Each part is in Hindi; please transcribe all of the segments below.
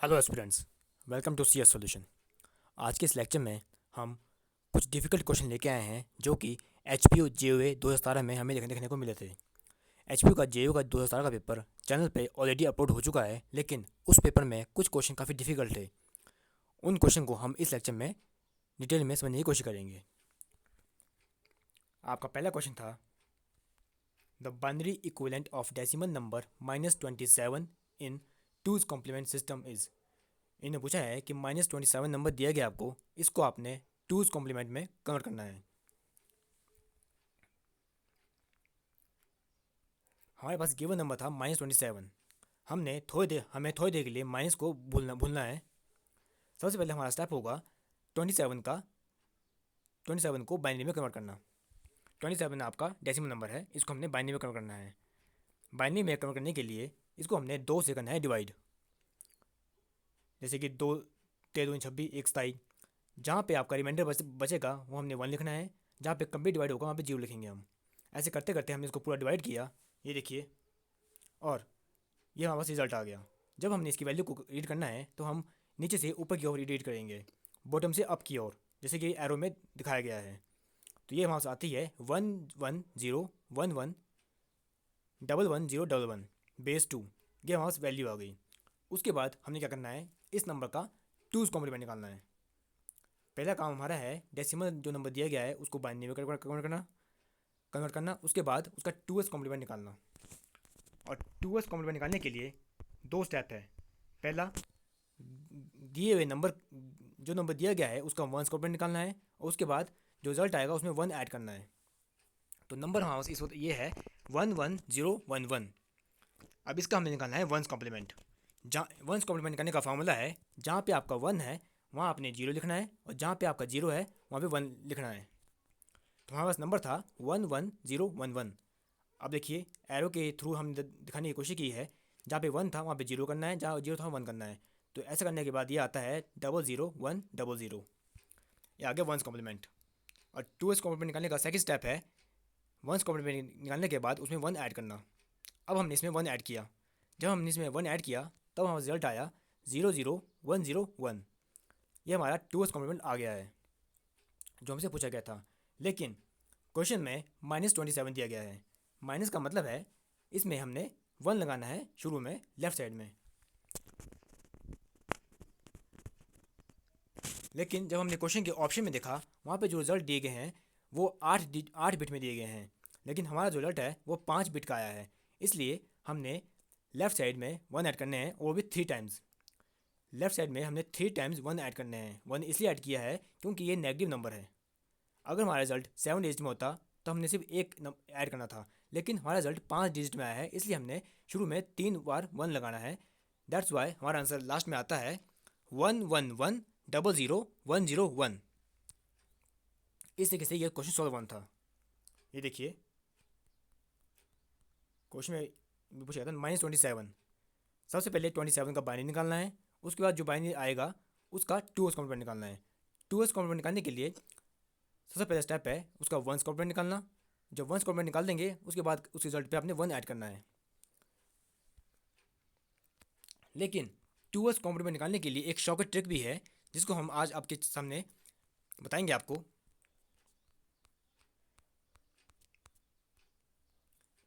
Hello aspirants, welcome to C S solution. आज के इस लेक्चर में हम कुछ डिफ़िकल्ट क्वेश्चन लेके आए हैं जो कि एच पी यू जे ओ ए 2017 में हमें देखने को मिले थे। एच पी यू का जे ओ का 2017 का पेपर चैनल पे ऑलरेडी अपलोड हो चुका है, लेकिन उस पेपर में कुछ क्वेश्चन काफ़ी डिफ़िकल्ट थे। उन क्वेश्चन को हम इस लेक्चर में डिटेल में समझने की कोशिश करेंगे। आपका पहला क्वेश्चन था the binary equivalent of decimal number -27 in two's complement system is. इन्हें पूछा है कि -27 नंबर दिया गया आपको, इसको आपने टूज कॉम्प्लीमेंट में कन्वर्ट करना है। हमारे पास गिवन नंबर था -27। हमें थोड़ी देर के लिए माइनस को भूलना है। सबसे पहले हमारा स्टेप होगा 27 को बाइनरी में कन्वर्ट करना। 27 आपका डेसिमल नंबर है, इसको हमने बाइनरी में कन्वर्ट करना है। बाइनरी में कन्वर्ट करने के लिए इसको हमने 2 से करना है डिवाइड। जैसे कि 2 13 26 1 27। जहाँ पे आपका रिमाइंडर बचेगा वो हमने 1 लिखना है, जहाँ पे कंप्लीट डिवाइड होगा वहाँ पे 0 लिखेंगे हम। ऐसे करते करते हमने इसको पूरा डिवाइड किया, ये देखिए, और ये हमारे पास रिजल्ट आ गया। जब हमने इसकी वैल्यू को रीड करना है तो हम नीचे से ऊपर की ओर रीड करेंगे, बॉटम से अप की ओर, जैसे कि एरो में दिखाया गया है। तो ये हमारे पास आती है 110111111 बेस 2। ये हमारे पास वैल्यू आ गई। उसके बाद हमने क्या करना है, इस नंबर का टूज कॉम्प्लीमेंट निकालना है। पहला काम हमारा है डेसिमल जो नंबर दिया गया है उसको बाइनरी में कन्वर्ट करना। उसके बाद उसका 2s कॉम्प्लीमेंट निकालना। और 2s कॉम्प्लीमेंट निकालने के लिए 2 स्टेप है। पहला, दिए हुए नंबर, जो नंबर दिया गया है उसका 1s कॉम्प्लीमेंट निकालना है, और उसके बाद जो रिजल्ट आएगा उसमें 1 ऐड करना है। तो नंबर हमारे इस वक्त ये है 11011। अब इसका हमें निकालना है 1s कॉम्प्लीमेंट। जहाँ 1s कॉम्प्लीमेंट करने का फार्मूला है, जहाँ पे आपका 1 है वहाँ आपने 0 लिखना है, और जहाँ पे आपका 0 है वहाँ पे 1 लिखना है। तो हमारे पास नंबर था 11011। अब देखिए, एरो के थ्रू हम दिखाने की कोशिश की है, जहाँ पे 1 था वहाँ पे 0 करना है, जहाँ 0 था 1 करना है। तो ऐसा करने के बाद ये आता है 00100। ये आ गया 1s कॉम्प्लीमेंट। और 2s कॉम्प्लीमेंट निकालने का सेकंड स्टेप है 1s कॉम्प्लीमेंट निकालने के बाद उसमें 1 ऐड करना। अब हमने इसमें 1 ऐड किया। जब हमने इसमें 1 ऐड किया तब हमारा रिजल्ट आया 00101। ये हमारा 2s कॉम्प्लीमेंट आ गया है जो हमसे पूछा गया था। लेकिन क्वेश्चन में -27 दिया गया है। माइनस का मतलब है इसमें हमने 1 लगाना है शुरू में लेफ्ट साइड में। लेकिन जब हमने क्वेश्चन के ऑप्शन में देखा, वहाँ पे जो रिजल्ट दिए गए हैं वो 8 बिट में दिए गए हैं, लेकिन हमारा जो रिजल्ट है वो 5 बिट का आया है। इसलिए हमने लेफ्ट साइड में 1 ऐड करने हैं, वो भी 3 टाइम्स। लेफ्ट साइड में हमने 3 टाइम्स 1 ऐड करने हैं। 1 इसलिए ऐड किया है क्योंकि ये नेगेटिव नंबर है। अगर हमारा रिजल्ट 7 डिजिट में होता तो हमने सिर्फ एक ऐड करना था, लेकिन हमारा रिजल्ट 5 डिजिट में आया है, इसलिए हमने शुरू में 3 बार 1 लगाना है। दैट्स वाई हमारा आंसर लास्ट में आता है 111000101। इस तरीके से ये क्वेश्चन सॉल्व वन था। ये देखिए, क्वेश्चन में पूछा गया था -27। सबसे पहले 27 का बाइनरी निकालना है। उसके बाद जो बाइनरी आएगा उसका 2s कॉम्प्लीमेंट निकालना है। 2s कॉम्प्लीमेंट निकालने के लिए सबसे पहला स्टेप है उसका 1s कॉम्प्लीमेंट निकालना। जब 1s कॉम्प्लीमेंट निकाल देंगे उसके बाद उस रिजल्ट पे आपने 1 ऐड करना है। लेकिन 2s कॉम्प्लीमेंट निकालने के लिए एक शॉर्टकट ट्रिक भी है, जिसको हम आज आपके सामने बताएंगे आपको।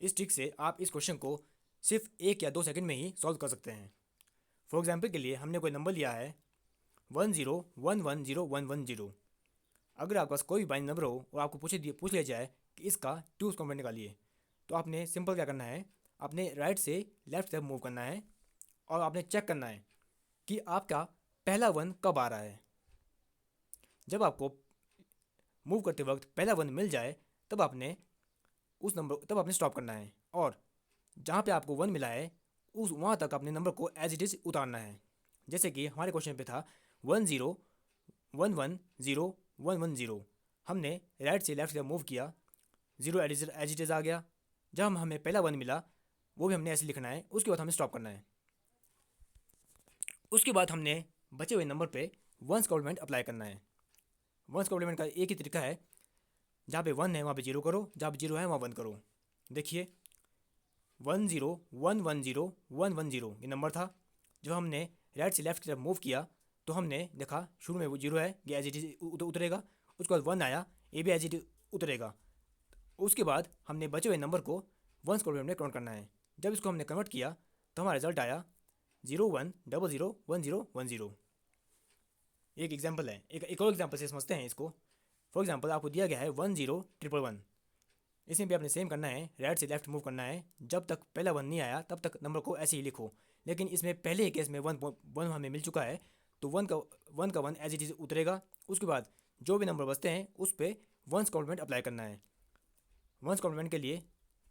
इस ट्रिक से आप इस क्वेश्चन को सिर्फ 1 या 2 सेकंड में ही सॉल्व कर सकते हैं। फॉर एग्जाम्पल के लिए हमने कोई नंबर लिया है 10110110। अगर आपके पास कोई भी बाइनरी नंबर हो और आपको पूछ लिया जाए कि इसका 2s कॉम्प्लीमेंट निकालिए, तो आपने सिंपल क्या करना है, आपने राइट से लेफ्ट तरफ मूव करना है, और आपने चेक करना है कि आपका पहला 1 कब आ रहा है। जब आपको मूव करते वक्त पहला 1 मिल जाए तब आपने स्टॉप करना है, और जहाँ पे आपको 1 मिला है उस वहाँ तक अपने नंबर को एज इट इज़ उतारना है। जैसे कि हमारे क्वेश्चन पे था 10110110110। हमने राइट से लेफ्ट तरफ मूव किया, 0 एज इट इज़ आ गया। जब हमें पहला 1 मिला वो भी हमने ऐसे लिखना है, उसके बाद हमें स्टॉप करना है। उसके बाद हमने बचे हुए नंबर पे 1s कॉम्प्लीमेंट अप्लाई करना है। 1s कॉम्प्लीमेंट का एक ही तरीका है, जहाँ पे 1 है वहाँ पे 0 करो, जहाँ पे 0 है वहाँ 1 करो। देखिए, 101101110 ये नंबर था। जब हमने राइट से लेफ्ट की तरफ मूव किया तो हमने देखा शुरू में वो जीरो है, ये एज इट इज उतरेगा। उसके बाद वन आया, ये भी एज इट इज उतरेगा। उसके बाद हमने बचे हुए नंबर को वंस कॉम्प्लीमेंट में कन्वर्ट करना है। जब इसको हमने कन्वर्ट किया तो हमारा रिजल्ट आया 01001010। एक एग्जाम्पल है, एक और एग्जाम्पल से समझते हैं इसको। फॉर एग्जाम्पल आपको दिया गया है 10111। इसमें भी आपने सेम करना है, राइट से लेफ्ट मूव करना है। जब तक पहला वन नहीं आया तब तक नंबर को ऐसे ही लिखो। लेकिन इसमें पहले ही केस में वन हमें मिल चुका है, तो वन एज इट इज उतरेगा। उसके बाद जो भी नंबर बचते हैं उस पर वंस कॉम्प्लीमेंट अप्लाई करना है। वंस कॉम्प्लीमेंट के लिए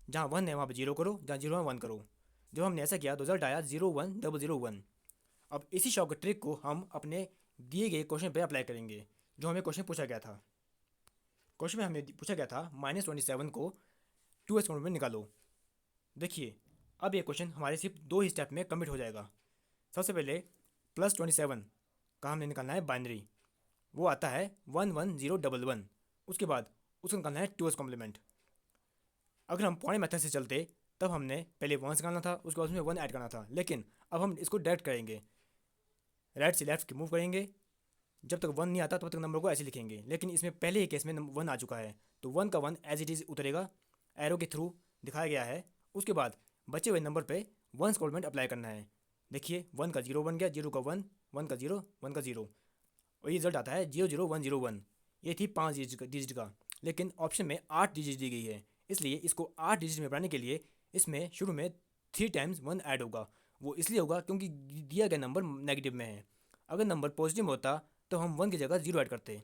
जहाँ वन है वहाँ पर जीरो करो, जहाँ जीरो है वन करो। जब हमने ऐसा किया तो रिजल्ट आया 01001। अब इसी शॉर्ट ट्रिक को हम अपने दिए गए क्वेश्चन पे अप्लाई करेंगे जो हमें क्वेश्चन पूछा गया था। क्वेश्चन में हमें पूछा गया था -27 को 2s कॉम्प्लीमेंट निकालो। देखिए अब ये क्वेश्चन हमारे सिर्फ दो ही स्टेप में कम्प्लीट हो जाएगा। सबसे पहले +27 का हमने निकालना है बाइनरी, वो आता है 11011। उसके बाद उसका निकालना है 2s कॉम्प्लीमेंट। अगर हम पुराने मेथड से चलते तब हमने पहले वंस निकालना था, उसके बाद उसमें वन ऐड करना था। लेकिन अब हम इसको डायरेक्ट करेंगे, राइट से लेफ्ट की मूव करेंगे। जब तक वन नहीं आता तब तक नंबर को ऐसे लिखेंगे। लेकिन इसमें पहले ही केस में वन आ चुका है तो वन का वन एज इट इज उतरेगा, एरो के थ्रू दिखाया गया है। उसके बाद बचे हुए नंबर पे वंस कॉम्प्लीमेंट अप्लाई करना है। देखिए वन का जीरो बन गया, जीरो का वन, वन का जीरो, वन का जीरो, और ये रिजल्ट आता है 00101। ये थी 5 डिजिट का, लेकिन ऑप्शन में 8 डिजिट दी गई है। इसलिए इसको 8 डिजिट में बनाने के लिए इसमें शुरू में 3 टाइम्स वन ऐड होगा। वो इसलिए होगा क्योंकि दिया गया नंबर नेगेटिव में है। अगर नंबर पॉजिटिव में होता तो हम वन की जगह जीरो ऐड करते,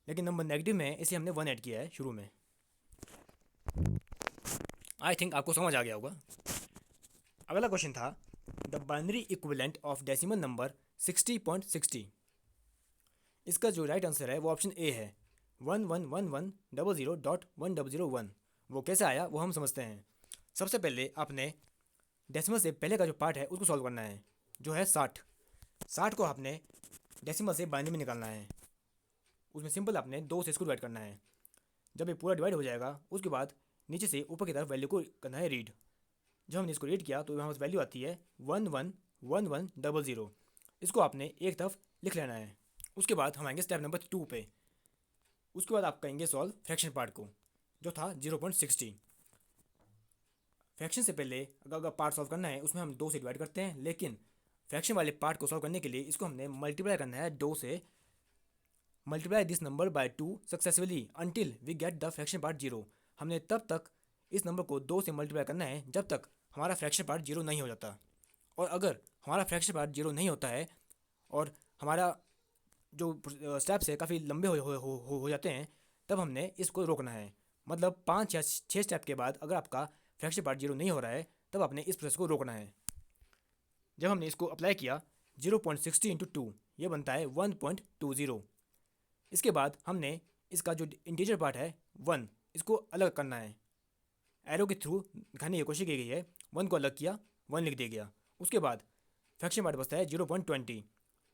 लेकिन नंबर नेगेटिव में है इसलिए हमने वन ऐड किया है शुरू में। आई थिंक आपको समझ आ गया होगा। अगला क्वेश्चन था the binary equivalent of decimal number 60.60। इसका जो राइट आंसर है वो ऑप्शन ए है, 111100.1001। वो कैसे आया वो हम समझते हैं। सबसे पहले आपने डेसिमल से पहले का जो पार्ट है उसको सॉल्व करना है, जो है 60 को आपने डेसिमल से बाइनरी में निकालना है। उसमें सिंपल आपने 2 से इसको डिवाइड करना है। जब ये पूरा डिवाइड हो जाएगा उसके बाद नीचे से ऊपर की तरफ वैल्यू को करना है रीड। जब हमने इसको रीड किया तो यहाँ वैल्यू आती है 111100। इसको आपने एक तरफ लिख लेना है। उसके बाद हम आएंगे स्टेप नंबर 2 पे। उसके बाद आप करेंगे सॉल्व फ्रैक्शन पार्ट को, जो था 0.60। फ्रैक्शन से पहले अगर पार्ट सॉल्व करना है उसमें हम 2 से डिवाइड करते हैं, लेकिन फ्रैक्शन वाले पार्ट को सॉल्व करने के लिए इसको हमने मल्टीप्लाई करना है 2 से। Multiply this number by 2 successfully until we get the fraction part 0। हमने तब तक इस नंबर को 2 से मल्टीप्लाई करना है जब तक हमारा फ्रैक्शन पार्ट 0 नहीं हो जाता। और अगर हमारा फ्रैक्शन पार्ट 0 नहीं होता है और हमारा जो स्टेप्स है काफ़ी लंबे हो जाते हैं, तब हमने इसको रोकना है। मतलब 5 या 6 स्टेप के बाद अगर आपका फ्रैक्शन पार्ट 0 नहीं हो रहा है तब आपने इस प्रोसेस को रोकना है। जब हमने इसको अप्लाई किया 0.60 इंटू 2 ये बनता है 1.20। इसके बाद हमने इसका जो इंटीजर पार्ट है 1 इसको अलग करना है। एरो के थ्रू दिखाने की कोशिश की गई है, 1 को अलग किया, 1 लिख दिया गया। उसके बाद फ्रैक्शन पार्ट बचता है 0.20।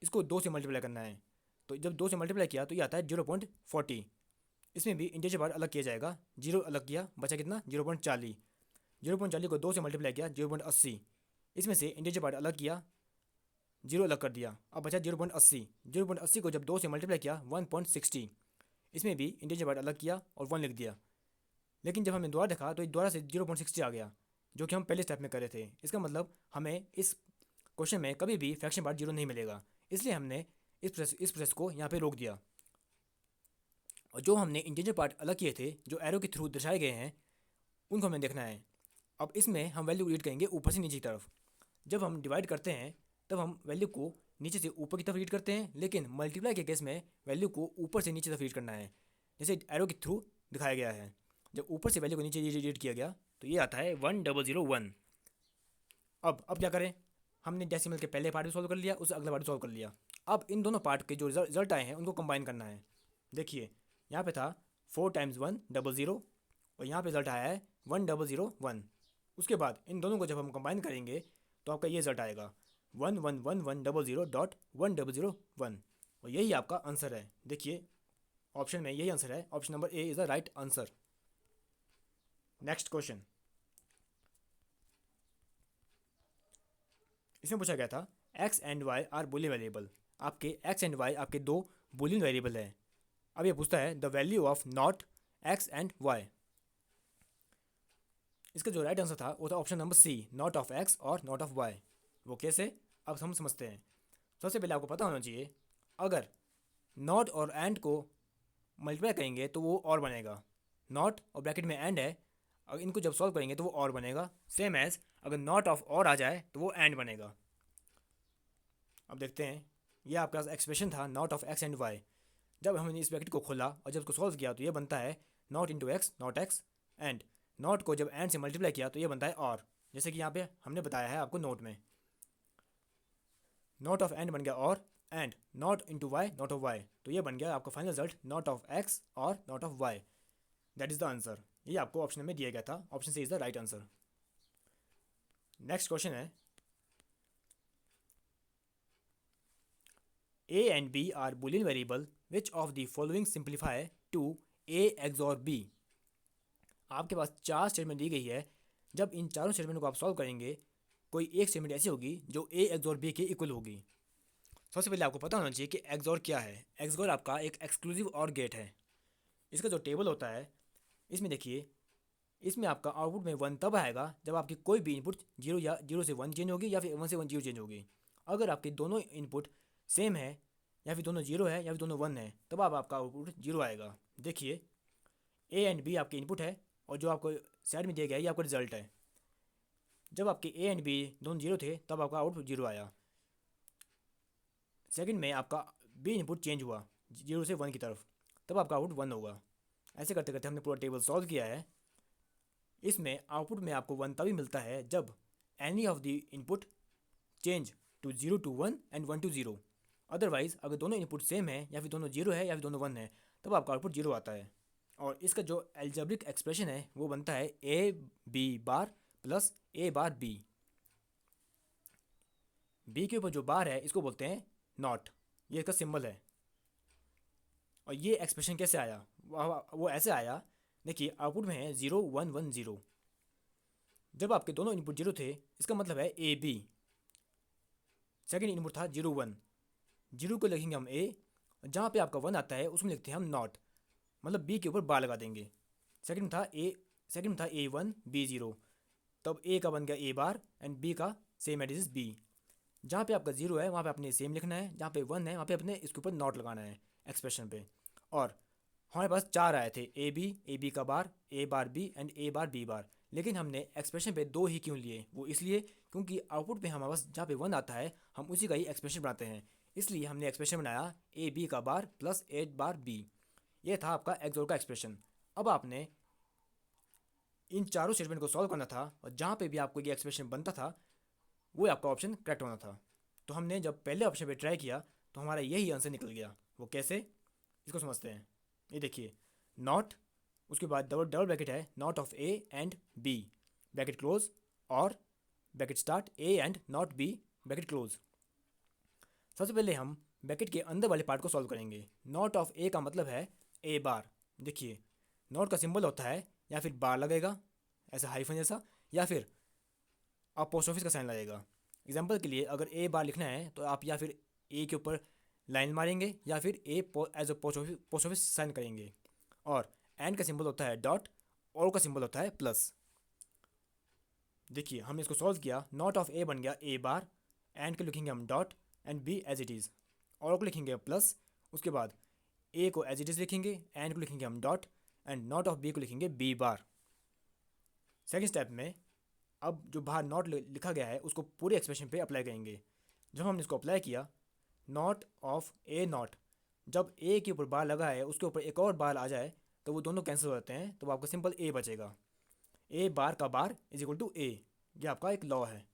इसको 2 से मल्टीप्लाई करना है, तो जब 2 से मल्टीप्लाई किया तो ये आता है 0.40। इसमें भी इंटीजर पार्ट अलग किया जाएगा, 0 अलग किया, बचा कितना 0.40। 0.40 को 2 से मल्टीप्लाई किया 0.80। इसमें से इंटीजर पार्ट अलग किया, 0 अलग कर दिया, अब बचा 0.80। 0.80 को जब 2 से मल्टीप्लाई किया 1.60। इसमें भी इंटीजर पार्ट अलग किया और 1 लिख दिया। लेकिन जब हमने दोबारा देखा तो दोबारा से 0.60 आ गया, जो कि हम पहले स्टेप में कर रहे थे। इसका मतलब हमें इस क्वेश्चन में कभी भी फ्रैक्शन पार्ट 0 नहीं मिलेगा, इसलिए हमने इस प्रोसेस को यहाँ पे रोक दिया। और जो हमने इंटीजर पार्ट अलग किए थे जो एरो के थ्रू दर्शाए गए हैं उनको हमें देखना है। अब इसमें हम वैल्यू रीड करेंगे ऊपर से नीचे की तरफ। जब हम डिवाइड करते हैं तब हम वैल्यू को नीचे से ऊपर की तरफ रीड करते हैं, लेकिन मल्टीप्लाई के केस में वैल्यू को ऊपर से नीचे तरफ रीड करना है, जैसे एरो के थ्रू दिखाया गया है। जब ऊपर से वैल्यू को नीचे रीड किया गया तो ये आता है 1001। अब क्या करें, हमने डेसिमल के पहले पार्ट भी सॉल्व कर लिया, उससे अगला पार्ट सॉल्व कर लिया। अब इन दोनों पार्ट के जो रिजल्ट आए हैं उनको कंबाइन करना है। देखिए यहाँ पे था 4 टाइम्स 100 और यहाँ पे रिजल्ट आया है 1001। उसके बाद इन दोनों को जब हम कंबाइन करेंगे तो आपका ये रिजल्ट आएगा 111100.1001 और यही आपका आंसर है। देखिए ऑप्शन में यही आंसर है, option number A is the right answer. Next question, इसमें पूछा गया था X and Y are Boolean variable. आपके एक्स एंड वाई आपके दो बूलियन वेरिएबल हैं। अब ये पूछता है the value of not X and Y. इसका जो राइट आंसर था वो था option number C, not of X और नॉट ऑफ वाई। वो कैसे, अब हम समझते हैं। सबसे पहले आपको पता होना चाहिए, अगर नॉट और एंड को मल्टीप्लाई करेंगे तो वो और बनेगा। नॉट और ब्रैकेट में एंड है, अगर इनको जब सॉल्व करेंगे तो वो और बनेगा। सेम एज अगर नॉट ऑफ और आ जाए तो वो एंड बनेगा। अब देखते हैं, ये आपका एक्सप्रेशन था not of X and Y. जब हमने इस ब्रैकेट को खोला और जब उसको सॉल्व किया तो ये बनता है not into x not X, and not को जब एंड से मल्टीप्लाई किया तो ये बनता है और, जैसे कि यहाँ पे हमने बताया है आपको नोट में। नॉट ऑफ एंड बन गया और, and not into Y not of Y, तो ये बन गया आपका final result not of X और not of Y. That is the answer. ये आपको ऑप्शन में दिया गया था, option C is the right answer. Next question है, A and B are Boolean variable. Which of the following simplify to A XOR B? आपके पास चार स्टेटमेंट दी गई है। जब इन चारों स्टेटमेंट को आप सॉल्व करेंगे, कोई एक स्टेटमेंट ऐसी होगी जो A XOR B के इक्वल होगी। सबसे पहले आपको पता होना चाहिए कि XOR क्या है। XOR आपका एक एक्सक्लूसिव और गेट है। इसका जो टेबल होता है, इसमें देखिए, इसमें आपका आउटपुट में 1 तब आएगा जब आपकी कोई भी इनपुट 0 या 0 से 1 चेंज होगी या फिर 1 से 1 0 चेंज होगी। अगर आपके दोनों इनपुट सेम है या फिर दोनों 0 है या फिर दोनों 1 है, तब आपका आउटपुट 0 आएगा। देखिए, ए एंड बी आपके इनपुट है और जो आपको साइड में दिया गया है ये आपका रिजल्ट है। जब आपके ए एंड बी दोनों 0 थे तब आपका आउटपुट 0 आया। सेकंड में आपका बी इनपुट चेंज हुआ 0 से 1 की तरफ, तब आपका आउटपुट 1 होगा। ऐसे करते करते हमने पूरा टेबल सॉल्व किया है। इसमें आउटपुट में आपको 1 तभी मिलता है जब any of the input change to 0 to 1 and 1 to 0। Otherwise अगर दोनों इनपुट सेम है या फिर दोनों 0 है या फिर दोनों 1 है, तब आपका आउटपुट 0 आता है। और इसका जो एल्जेब्रिक एक्सप्रेशन है वो बनता है A B bar plus A bar B. B के ऊपर जो बार है इसको बोलते हैं नॉट, ये इसका सिंबल है। और ये एक्सप्रेशन कैसे आया, वो ऐसे आया। देखिए, आउटपुट में है 0 1 1 0। जब आपके दोनों इनपुट 0 थे, इसका मतलब है ए बी। सेकेंड इनपुट था 0 1, 0 को लिखेंगे हम ए, जहाँ पे आपका 1 आता है उसमें लिखते हैं हम नॉट, मतलब बी के ऊपर बार लगा देंगे। सेकंड था ए 1 बी 0, तब ए का बन गया ए बार एंड बी का सेम एडिस बी। जहाँ पे आपका 0 है वहाँ पे आपने सेम लिखना है, जहाँ पे 1 है वहाँ पे अपने इसके ऊपर नॉट लगाना है एक्सप्रेशन पे। और हमारे पास चार आए थे, ए बी का bar, A bar B and A bar B bar. लेकिन हमने एक्सप्रेशन पे 2 ही क्यों लिए, वो इसलिए क्योंकि आउटपुट पे हमारे पास जहाँ पे 1 आता है हम उसी का ही एक्सप्रेशन बनाते हैं। इसलिए हमने एक्सप्रेशन बनाया ए बी का बार प्लस ए बार बी। ये था आपका एक्सोर का एक्सप्रेशन। अब आपने इन चारों स्टेटमेंट को सॉल्व करना था और जहाँ पे भी आपको ये एक्सप्रेशन बनता था वो आपका ऑप्शन करेक्ट होना था। तो हमने जब पहले ऑप्शन पे ट्राई किया तो हमारा यही आंसर निकल गया। वो कैसे, इसको समझते हैं। ये देखिए, नॉट, उसके बाद डबल डबल ब्रैकेट है, not of A and B bracket close, और bracket start A and not B bracket close. सबसे पहले हम ब्रैकेट के अंदर वाले पार्ट को सॉल्व करेंगे। नॉट ऑफ ए का मतलब है ए बार। देखिए, नॉट का सिंबल होता है या फिर बार लगेगा ऐसा हाइफन जैसा, या फिर आप पोस्ट ऑफिस का साइन लगेगा। एग्जांपल के लिए अगर ए बार लिखना है तो आप या फिर ए के ऊपर लाइन मारेंगे या फिर a as a post office sign करेंगे। और एंड का सिंबल होता है डॉट, और का सिंबल होता है प्लस। देखिए, हमने इसको सॉल्व किया, नॉट ऑफ ए बन गया ए बार, एंड को लिखेंगे हम dot and B as it is, और को लिखेंगे प्लस। उसके बाद ए को एज इट इज़ लिखेंगे, एंड को लिखेंगे हम dot, and not of B को लिखेंगे बी बार। सेकेंड स्टेप में अब जो बाहर नॉट लिखा गया है उसको पूरे एक्सप्रेशन पे अप्लाई करेंगे। जब हमने इसको अप्लाई किया, नॉट ऑफ ए नॉट, जब ए के ऊपर बार लगा है उसके ऊपर एक और बार आ जाए तो वो दोनों कैंसिल हो जाते हैं, तो आपका सिंपल ए बचेगा। ए बार का बार इज इक्वल टू ए, ये आपका एक लॉ है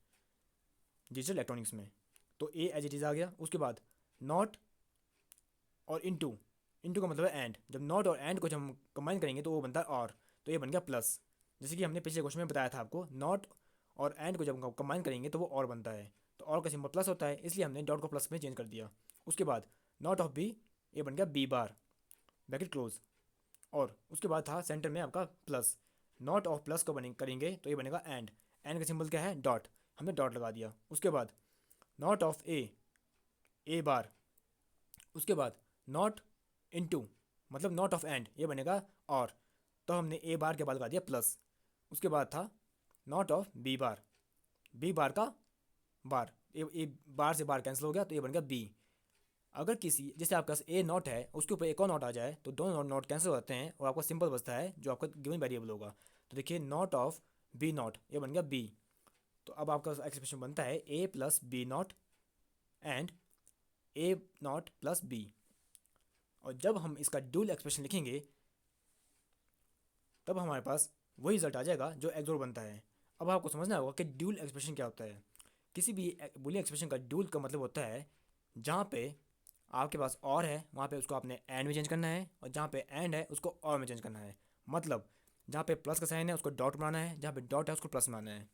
डिजिटल इलेक्ट्रॉनिक्स में। तो ए एज इट इज़ आ गया। उसके बाद नॉट और इनटू, इनटू का मतलब है एंड। जब नॉट और एंड को जब हम कंबाइन करेंगे तो वो बनता है और, तो ये बन गया प्लस। जैसे कि हमने पिछले क्वेश्चन में बताया था आपको, नॉट और एंड को जब हम कंबाइन करेंगे तो वो और बनता है, तो और का सिंबल प्लस होता है, इसलिए हमने डॉट को प्लस में चेंज कर दिया। उसके बाद नॉट ऑफ बी, ये बन गया बी बार ब्रैकेट क्लोज, और उसके बाद था सेंटर में आपका प्लस। नॉट ऑफ प्लस को करेंगे तो ये बनेगा एंड, एंड का सिंबल क्या है डॉट, हमने डॉट लगा दिया। उसके बाद नॉट ऑफ ए बार, उसके बाद नॉट इनटू मतलब नॉट ऑफ एंड, ये बनेगा और, तो हमने ए बार के बाद लगा दिया प्लस। उसके बाद था नॉट ऑफ बी बार का बार, ए बार से बार कैंसिल हो गया तो ये बन गया बी। अगर किसी जैसे आपके पास ए नॉट है उसके ऊपर एक और नॉट आ जाए तो दोनों नॉट कैंसिल हो जाते हैं और आपका सिंपल बचता है जो आपका गिवन वेरिएबल होगा। तो देखिए नॉट ऑफ बी नॉट, ये बन गया बी। तो अब आपका एक्सप्रेशन बनता है A plus B not and A not plus B. और जब हम इसका ड्यूल एक्सप्रेशन लिखेंगे तब हमारे पास वही रिजल्ट आ जाएगा जो एक्सोर बनता है। अब आपको समझना होगा कि ड्यूल एक्सप्रेशन क्या होता है। किसी भी बुलियन एक्सप्रेशन का ड्यूल का मतलब होता है जहाँ पे आपके पास और है वहाँ पे उसको आपने एंड में चेंज करना है, और जहाँ पे एंड है उसको और में चेंज करना है। मतलब जहाँ पे प्लस का साइन है उसको डॉट बनाना है, जहाँ पे डॉट है उसको प्लस बनाना है।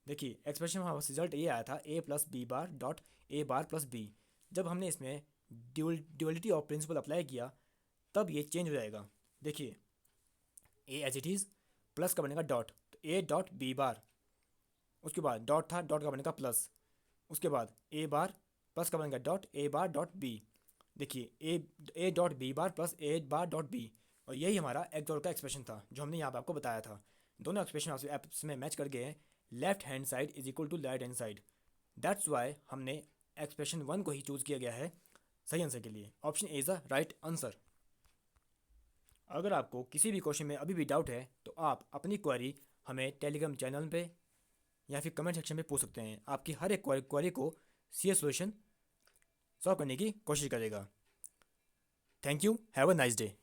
देखिए एक्सप्रेशन हमारा रिजल्ट ये आया था A plus B bar dot A bar plus B. जब हमने इसमें ड्यूअलिटी ऑफ प्रिंसिपल अप्लाई किया तब ये चेंज हो जाएगा। देखिए ए एज इट इज़, प्लस का बनेगा डॉट तो ए डॉट बी बार, उसके बाद डॉट था डॉट का बनेगा प्लस, उसके बाद ए बार प्लस का बनेगा dot A bar dot B. देखिए A dot B bar plus A bar dot B, और यही हमारा एक्सोर का एक्सप्रेशन था जो हमने यहाँ पे आपको बताया था। दोनों एक्सप्रेशन आपस में मैच कर गए, left hand side is equal to right hand side. That's why हमने एक्सप्रेशन 1 को ही चूज़ किया गया है सही आंसर के लिए। Option A is the right answer. अगर आपको किसी भी क्वेश्चन में अभी भी डाउट है तो आप अपनी क्वेरी हमें टेलीग्राम चैनल पे या फिर कमेंट सेक्शन में पूछ सकते हैं। आपकी हर एक क्वेरी को सी सॉल्यूशन सॉल्व करने की कोशिश करेगा। Thank you, have a nice day.